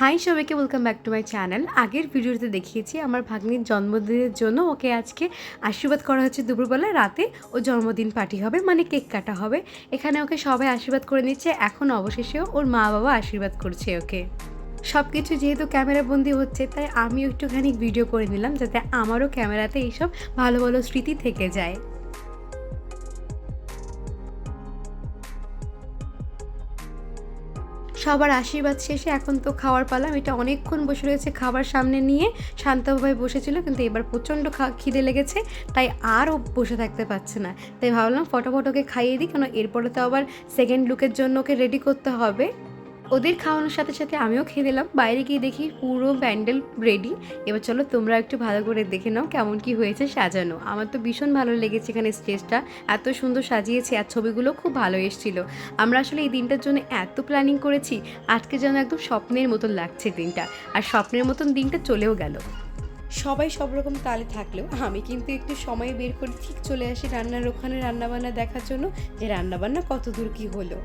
High সবাইকে, welcome back to my channel. আগের ভিডিওতে দেখিয়েছি আমার ভাগ্নির জন্মদিনের জন্য ওকে আজকে আশীর্বাদ করা হচ্ছে। দুপুরবেলা রাতে ও জন্মদিন পার্টি হবে, মানে কেক কাটা হবে। এখানে ওকে সবাই আশীর্বাদ করে নিচ্ছে। এখন অবশেষেও ওর মা বাবা আশীর্বাদ করছে ওকে। সব কিছু যেহেতু ক্যামেরাবন্দি হচ্ছে, তাই আমিও একটুখানি ভিডিও করে নিলাম, যাতে আমারও ক্যামেরাতে এইসব ভালো ভালো স্মৃতি থেকে যায়। সবার আশীর্বাদ শেষে এখন তো খাওয়ার পালা। এটা অনেকক্ষণ বসে রয়েছে খাবার সামনে নিয়ে, শান্তভাবে বসেছিল, কিন্তু এবার প্রচণ্ড খিদে লেগেছে, তাই আর ও বসে থাকতে পারছে না। তাই ভাবলাম ফটোফট ওকে খাইয়ে দিই, কেন এরপরে তো আবার সেকেন্ড লুকের জন্য ওকে রেডি করতে হবে। ওদের খাওয়ানোর সাথে সাথে আমিও খেয়ে দিলাম। বাইরে গিয়ে দেখি পুরো প্যান্ডেল রেডি। এবার চলো তোমরা একটু ভালো করে দেখে নাও কেমন কি হয়েছে সাজানো। আমার তো ভীষণ ভালো লেগেছে, এখানে স্টেজটা এত সুন্দর সাজিয়েছে আর ছবিগুলো খুব ভালো এসেছিলো। আমরা আসলে এই দিনটার জন্য এত প্ল্যানিং করেছি, আজকে যেন একদম স্বপ্নের মতন লাগছে দিনটা। আর স্বপ্নের মতন দিনটা চলেও গেল। সবাই সব রকম তালে থাকলেও আমি কিন্তু একটু সময় বের করে ঠিক চলে আসি রান্নার ওখানে রান্নাবান্না দেখার জন্য, যে রান্নাবান্না কত দূর কী হলো।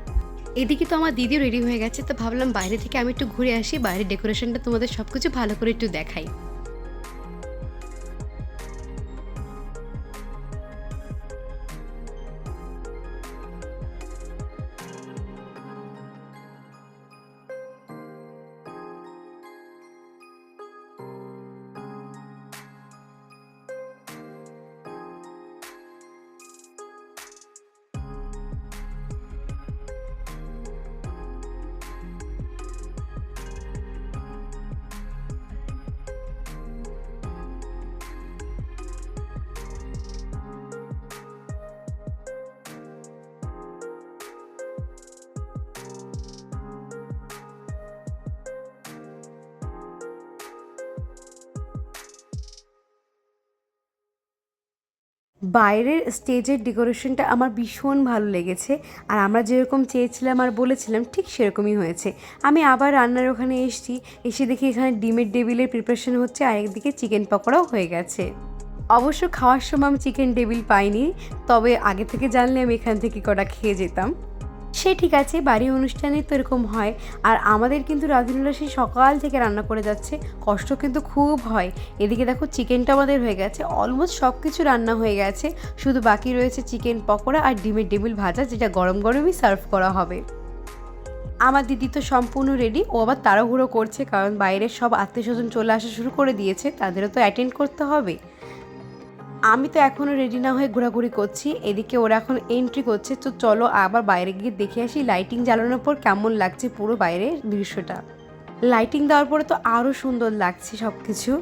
এদিকে তো আমার দিদিও রেডি হয়ে গেছে, তো ভাবলাম বাইরে থেকে আমি একটু ঘুরে আসি, বাইরের ডেকোরেশনটা তোমাদের সব কিছু ভালো করে একটু দেখাই। বাইরের স্টেজের ডেকোরেশনটা আমার ভীষণ ভালো লেগেছে, আর আমরা যেরকম চেয়েছিলাম আর বলেছিলাম ঠিক সেরকমই হয়েছে। আমি আবার রান্নার ওখানে এসে দেখি এখানে ডিমের টেবিলের প্রিপারেশন হচ্ছে, আর একদিকে চিকেন পকোড়াও হয়ে গেছে। অবশ্য খাওয়ার সময় আমি চিকেন টেবিল পাইনি, তবে আগে থেকে জানলে আমি এখান থেকে কটা খেয়ে যেতাম। সে ঠিক আছে, বাড়ি অনুষ্ঠানে তো এরকম হয়। আর আমাদের কিন্তু রাঁধুনিরা সেই সকাল থেকে রান্না করে যাচ্ছে, কষ্ট কিন্তু খুব হয়। এদিকে দেখো চিকেনটা আমাদের হয়ে গেছে, অলমোস্ট সব কিছু রান্না হয়ে গেছে, শুধু বাকি রয়েছে চিকেন পকোড়া আর ডিমের টেবিল ভাজা, যেটা গরম গরমই সার্ভ করা হবে। আমার দিদি তো সম্পূর্ণ রেডি, ও আবার তাড়াহুড়ো করছে, কারণ বাইরের সব আত্মীয় স্বজন চলে আসা শুরু করে দিয়েছে, তাদেরও তো অ্যাটেন্ড করতে হবে। আমি তো এখনও রেডি না হয়ে ঘোরাঘুরি করছি, এদিকে ওরা এখন এন্ট্রি করছে। তো চলো আবার বাইরে গিয়ে দেখে আসি লাইটিং জ্বালানোর পর কেমন লাগছে পুরো বাইরের দৃশ্যটা। লাইটিং দেওয়ার পরে তো আরও সুন্দর লাগছে সব কিছু।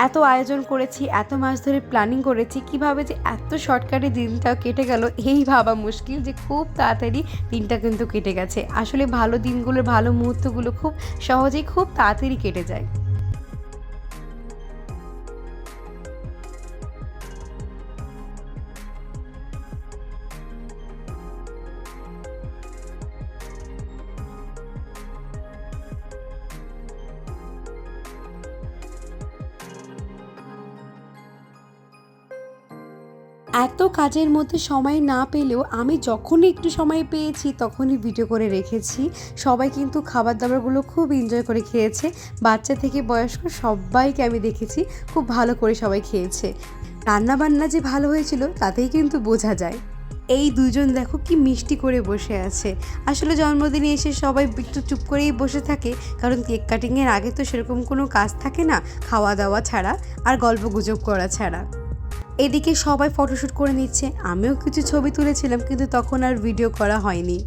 এত আয়োজন করেছি, এত মাস ধরে প্ল্যানিং করেছি, কিভাবে যে এত শর্টকাটে দিনটা কেটে গেল এই ভাবা মুশকিল, যে খুব তাড়াতাড়ি দিনটা কিন্তু কেটে গেছে। আসলে ভালো দিনগুলোর ভালো মুহূর্তগুলো খুব সহজেই খুব তাড়াতাড়ি কেটে যায়। এত কাজের মধ্যে সময় না পেলেও আমি যখনই একটু সময় পেয়েছি তখনই ভিডিও করে রেখেছি। সবাই কিন্তু খাবার দাবারগুলো খুব এনজয় করে খেয়েছে, বাচ্চা থেকে বয়স্ক সবাইকে আমি দেখেছি খুব ভালো করে সবাই খেয়েছে। রান্নাবান্না যে ভালো হয়েছিল তাতেই কিন্তু বোঝা যায়। এই দুজন দেখো কি মিষ্টি করে বসে আছে। আসলে জন্মদিনে এসে সবাই একটু চুপ করেই বসে থাকে, কারণ কেক কাটিংয়ের আগে তো সেরকম কোনো কাজ থাকে না খাওয়া দাওয়া ছাড়া আর গল্প গুজব করা ছাড়া। এদিকে সবাই ফটোশ্যুট করে নিচ্ছে, আমিও কিছু ছবি তুলেছিলাম, কিন্তু তখন আর ভিডিও করা হয়নি।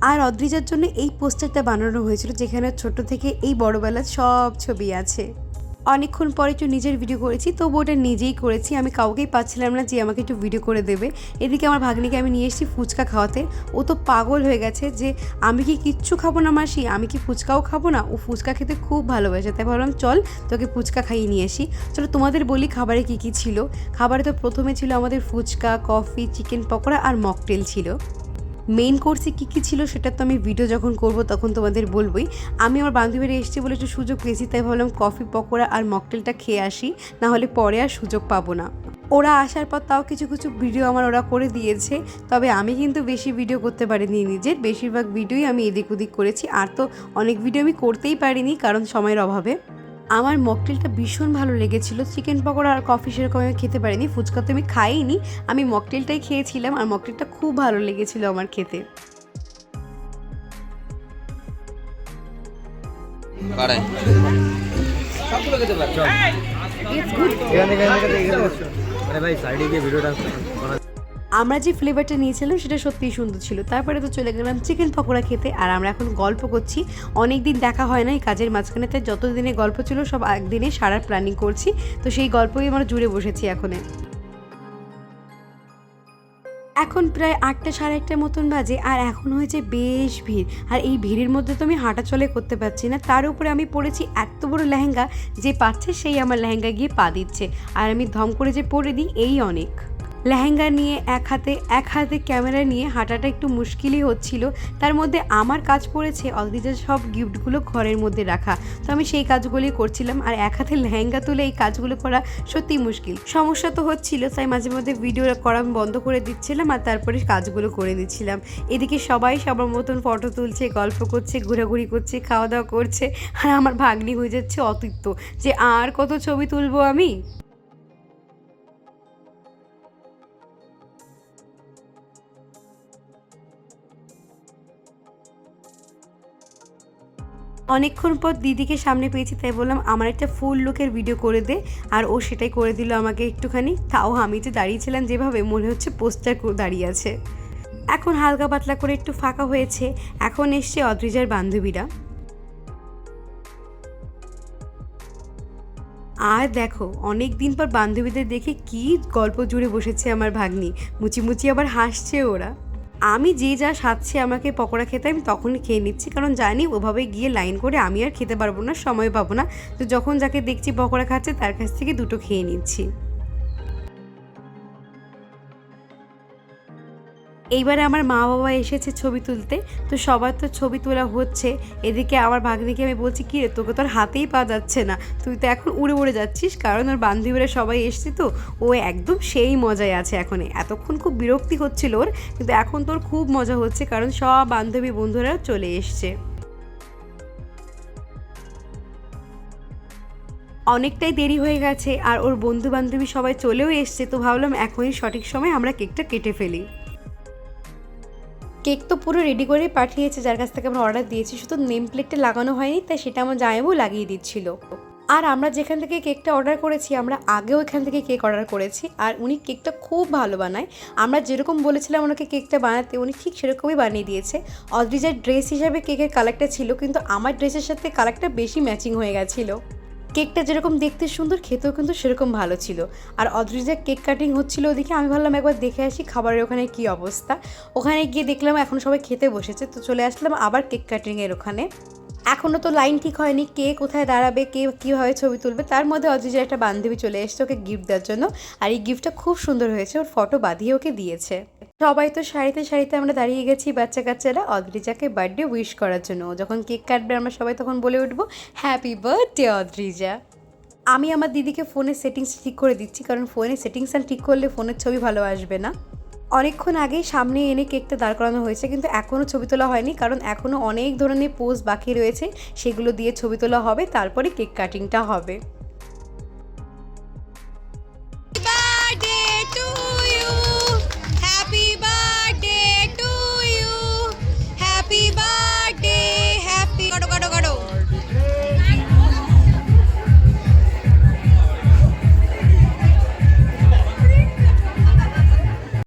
আর অদ্রিজার জন্য এই পোস্টারটা বানানো হয়েছিল, যেখানে ছোট থেকে এই বড়বেলার সব ছবি আছে। অনেকক্ষণ পরে একটু নিজের ভিডিও করেছি, তবু ওটা নিজেই করেছি, আমি কাউকেই পাচ্ছিলাম না যে আমাকে একটু ভিডিও করে দেবে। এদিকে আমার ভাগ্নিকে আমি নিয়ে এসেছি ফুচকা খাওয়াতে। ও তো পাগল হয়ে গেছে যে আমি কি কিচ্ছু খাবো না মাসি, আমি কি ফুচকাও খাবো না। ও ফুচকা খেতে খুব ভালোবাসে, তাই ভাবলাম চল তোকে ফুচকা খাইয়ে নিয়ে আসি। চলো তোমাদের বলি খাবারে কী কী ছিল। খাবারে তো প্রথমে ছিল আমাদের ফুচকা, কফি, চিকেন পকোড়া আর মকটেল ছিল। মেইন কোর্সে কী কী ছিল সেটা তো আমি ভিডিও যখন করব তখন তোমাদের বলবই। আমি আমার বান্ধবীরা এসেছি বলে একটু সুযোগ পেয়েছি, তাই ভাবলাম কফি, পকোড়া আর মকটেলটা খেয়ে আসি, না হলে পরে আর সুযোগ পাবো না। ওরা আসার পর তাও কিছু কিছু ভিডিও আমার ওরা করে দিয়েছে, তবে আমি কিন্তু বেশি ভিডিও করতে পারিনি নিজের, বেশিরভাগ ভিডিওই আমি এদিক ওদিক করেছি। আর তো অনেক ভিডিও আমি করতেই পারিনি কারণ সময়ের অভাবে। আমার মকটেলটা ভীষণ ভালো লেগেছিলো। চিকেন পকোড়া আর কফি সেরকম আমি খেতে পারিনি, ফুচকা তো আমি খাইনি, আমি মকটেলটাই খেয়েছিলাম আর মকটেলটা খুব ভালো লেগেছিলো আমার খেতে। আমরা যে ফ্লেভারটা নিয়েছিলাম সেটা সত্যিই সুন্দর ছিল। তারপরে তো চলে গেলাম চিকেন পকোড়া খেতে, আর আমরা এখন গল্প করছি। অনেক দিন দেখা হয় না এই কাজের মাঝখানে, তাই যত দিনে গল্প ছিল সব একদিনে সারার প্ল্যানিং করছি, তো সেই গল্পই আমরা জুড়ে বসেছি এখন প্রায় 8টা সাড়ে 8টার মতন বাজে, আর এখন হয়েছে বেশ ভিড়। আর এই ভিড়ের মধ্যে তো আমি হাঁটা চলে করতে পারছি না, তার উপরে আমি পরেছি এত বড় লেহেঙ্গা, যে পাচ্ছে সেই আমার লেহেঙ্গা গিয়ে পা দিচ্ছে, আর আমি ধম করে যে পরে দিই এই অনেক। লেহেঙ্গা নিয়ে এক হাতে ক্যামেরা নিয়ে হাঁটাটা একটু মুশকিলই হচ্ছিল। তার মধ্যে আমার কাজ পড়েছে অলরেডি সব গিফটগুলো ঘরের মধ্যে রাখা, তো আমি সেই কাজগুলোই করছিলাম, আর এক হাতে লেহেঙ্গা তুলে এই কাজগুলো করা সত্যিই মুশকিল। সমস্যা তো হচ্ছিল, তাই মাঝে মধ্যে ভিডিও করা বন্ধ করে দিচ্ছিলাম আর তারপরে কাজগুলো করে দিচ্ছিলাম। এদিকে সবাই সবার মতন ফটো তুলছে, গল্প করছে, ঘোরাঘুরি করছে, খাওয়া দাওয়া করছে, আর আমার ভাগ্নি হয়ে যাচ্ছে অতিরিক্ত, যে আর কত ছবি তুলবো আমি। অনেকক্ষণ পর দিদিকে সামনে পেয়েছি, তাই বললাম আমার একটা ফুল লুকের ভিডিও করে দে, আর ও সেটাই করে দিল আমাকে একটুখানি। তাও আমি যে দাঁড়িয়েছিলাম যেভাবে মনে হচ্ছে পোস্টার দাঁড়িয়ে আছে। এখন হালকা পাতলা করে একটু ফাঁকা হয়েছে, এখন এসছে অদ্রিজার বান্ধবীরা। আর দেখো অনেক দিন পর বান্ধবীদের দেখে কি গল্প জুড়ে বসেছে আমার ভাগ্নি, মুচি মুচি আবার হাসছে ওরা। আমি যে যা সাজছে আমাকে পকোড়া খেতে, আমি তখনই খেয়ে নিচ্ছি, কারণ জানি ওভাবে গিয়ে লাইন করে আমি আর খেতে পারবো না, সময় পাবো না। তো যখন যাকে দেখছি পকোড়া খাচ্ছে তার কাছ থেকে দুটো খেয়ে নিচ্ছি। এইবারে আমার মা বাবা এসেছে ছবি তুলতে, তো সবার তো ছবি তোলা হচ্ছে। এদিকে আমার ভাগ্নিকে আমি বলছি, কী রে তোকে তো আর হাতেই পাওয়া যাচ্ছে না, তুই তো এখন উড়ে উড়ে যাচ্ছিস, কারণ ওর বান্ধবীরা সবাই এসছে, তো ও একদম সেই মজায় আছে এখন। এতক্ষণ খুব বিরক্তি হচ্ছিল ওর, কিন্তু এখন তোর খুব মজা হচ্ছে, কারণ সব বান্ধবী বন্ধুরা চলে এসছে। অনেকটাই দেরি হয়ে গেছে আর ওর বন্ধু বান্ধবী সবাই চলেও এসছে, তো ভাবলাম এখনই সঠিক সময় আমরা কেকটা কেটে ফেলি। কেক তো পুরো রেডি করে পাঠিয়েছে যার কাছ থেকে আমরা অর্ডার দিয়েছি, শুধু নেম প্লেটটা লাগানো হয়নি, তাই সেটা আমার জামাইবাবু লাগিয়ে দিচ্ছিল। আর আমরা যেখান থেকে কেকটা অর্ডার করেছি, আমরা আগেও এখান থেকে কেক অর্ডার করেছি, আর উনি কেকটা খুব ভালো বানায়। আমরা যেরকম বলেছিলাম ওনাকে কেকটা বানাতে, উনি ঠিক সেরকমই বানিয়ে দিয়েছে। অদ্রিজার ড্রেস হিসাবে কেকের কালারটা ছিল, কিন্তু আমার ড্রেসের সাথে কালারটা বেশি ম্যাচিং হয়ে গেছিলো। কেকটা যেরকম দেখতে সুন্দর, খেতেও কিন্তু সেরকম ভালো ছিল। আর অদ্রিজার কেক কাটিং হচ্ছিল ওদিকে, আমি ভাবলাম একবার দেখে আসি খাবারের ওখানে কী অবস্থা। ওখানে গিয়ে দেখলাম এখন সবাই খেতে বসেছে, তো চলে আসলাম আবার কেক কাটিংয়ের ওখানে। এখনও তো লাইন ঠিক হয়নি, কে কোথায় দাঁড়াবে, কে কীভাবে ছবি তুলবে। তার মধ্যে অদ্রিজার একটা বান্ধবী চলে এসেছে ওকে গিফট দেওয়ার জন্য, আর এই গিফটটা খুব সুন্দর হয়েছে, ওর ফটো বাঁধিয়ে ওকে দিয়েছে। সবাই তো সারিতে সারিতে আমরা দাঁড়িয়ে গেছি বাচ্চা কাচ্চারা অদ্রিজাকে বার্থডে উইশ করার জন্য। যখন কেক কাটবে আমরা সবাই তখন বলে উঠবো হ্যাপি বার্থডে অদ্রিজা। আমি আমার দিদিকে ফোনের সেটিংস ঠিক করে দিচ্ছি, কারণ ফোনের সেটিংস আর ঠিক করলে ফোনের ছবি ভালো আসবে না। অনেকক্ষণ আগেই সামনে এনে কেকটা দাঁড় করানো হয়েছে, কিন্তু এখনও ছবি তোলা হয়নি, কারণ এখনও অনেক ধরনের পোজ বাকি রয়েছে, সেগুলো দিয়ে ছবি তোলা হবে, তারপরে কেক কাটিংটা হবে।